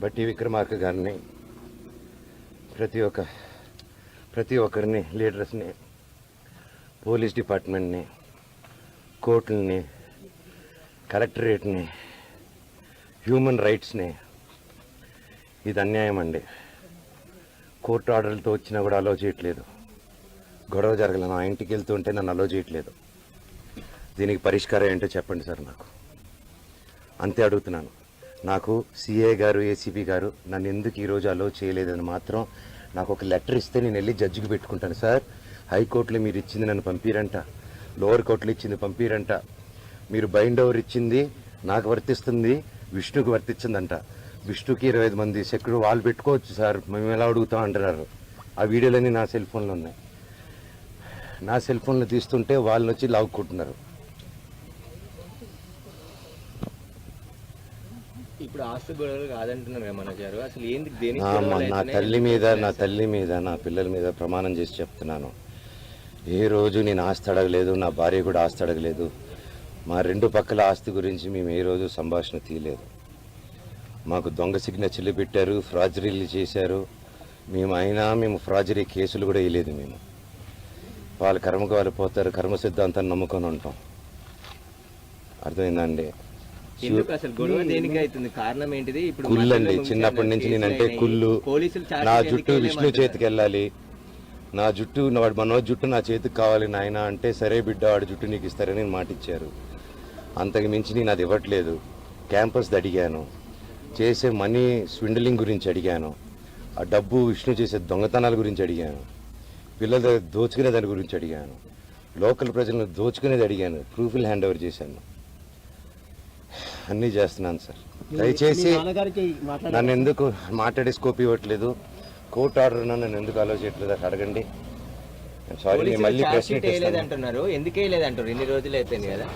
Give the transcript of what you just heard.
బట్టి విక్రమార్క గారిని ప్రతి ఒక్కరిని లీడర్స్ని, పోలీస్ డిపార్ట్మెంట్ని, కోర్టుల్ని, కలెక్టరేట్ని, హ్యూమన్ రైట్స్ని, ఇది అన్యాయం అండి. కోర్టు ఆర్డర్లతో వచ్చినా కూడా అలో చేయట్లేదు. గొడవ జరగలేదు, నా ఇంటికి వెళ్తుంటే నన్ను అలో చేయట్లేదు. దీనికి పరిష్కారం ఏంటో చెప్పండి సార్ నాకు. అంతే అడుగుతున్నాను. నాకు సిఏ గారు, ఏసీపీ గారు నన్ను ఎందుకు ఈరోజు అలో చేయలేదని మాత్రం నాకు ఒక లెటర్ ఇస్తే నేను వెళ్ళి జడ్జికి పెట్టుకుంటాను. సార్, హైకోర్టులో మీరు ఇచ్చింది నన్ను పంపిరంట, లోవర్ కోర్టులో ఇచ్చింది పంపిరంట, మీరు బైండ్ ఓవర్ ఇచ్చింది నాకు వర్తిస్తుంది, విష్ణుకి వర్తించిందంట. విష్ణుకి 25 మంది సెక్యూరిటీ వాళ్ళు పెట్టుకోవచ్చు సార్, మేము ఎలా అడుగుతాం అంటున్నారు. ఆ వీడియోలన్నీ నా సెల్ ఫోన్లో ఉన్నాయి. నా సెల్ ఫోన్లో తీస్తుంటే వాళ్ళని వచ్చి లాక్కుంటున్నారు. ఇప్పుడు ఆస్తి గొడవలు కాదంటున్నారు కదా మనోజ్ గారు, అసలు ఏంది దేనికి నా తల్లి మీద నా పిల్లల మీద ప్రమాణం చేసి చెప్తున్నాను. ఏ రోజు నేను ఆస్తి అడగలేదు, నా భార్య కూడా ఆస్తి అడగలేదు. మా రెండు పక్కల ఆస్తి గురించి మేము ఏ రోజు సంభాషణ తీయలేదు. మాకు దొంగ సిగ్నేచర్లు పెట్టారు, ఫ్రాజరీలు చేశారు. మేము ఫ్రాజరీ కేసులు కూడా వేయలేదు. మేము వాళ్ళ కర్మకు వాళ్ళు పోతారు, కర్మ సిద్ధాంతాన్ని నమ్ముకొని ఉంటాం. అర్థమైందండి? ఎందుకు అసలు గొడవ దేనికి అవుతుంది? కారణం ఏంటిది? ఇప్పుడు కుళ్ళు అండి. చిన్నప్పటి నుంచి నేనంటే కుళ్ళు. నా జుట్టు విష్ణు చేతికి వెళ్ళాలి, నా జుట్టు మనోజ్ జుట్టు నా చేతికి కావాలి నాయన అంటే, సరే బిడ్డ వాడి జుట్టు నీకు ఇస్తారని మాట ఇచ్చారు. అంతకు మించి నేను అది ఇవ్వట్లేదు. క్యాంపస్ అడిగాను, చేసే మనీ స్విండలింగ్ గురించి అడిగాను, ఆ డబ్బు విష్ణు చేసే దొంగతనాల గురించి అడిగాను, పిల్లల దగ్గర దోచుకునే దాని గురించి అడిగాను, లోకల్ ప్రజలను దోచుకునేది అడిగాను, ప్రూఫ్లు హ్యాండ్ ఓవర్ చేశాను. అన్నీ చేస్తున్నాను సార్. దయచేసి నన్ను ఎందుకు మాట్లాడే స్కోప్ ఇవ్వట్లేదు, కోర్టు ఆర్డర్ నన్ను ఎందుకు అలో చేయట్లేదు అడగండి. సారీ, నేను మళ్ళీ ప్రశ్న అంటున్నారు. ఎందుకు వేయలేదంటారు? ఎన్ని రోజులు అయిపోయింది కదా.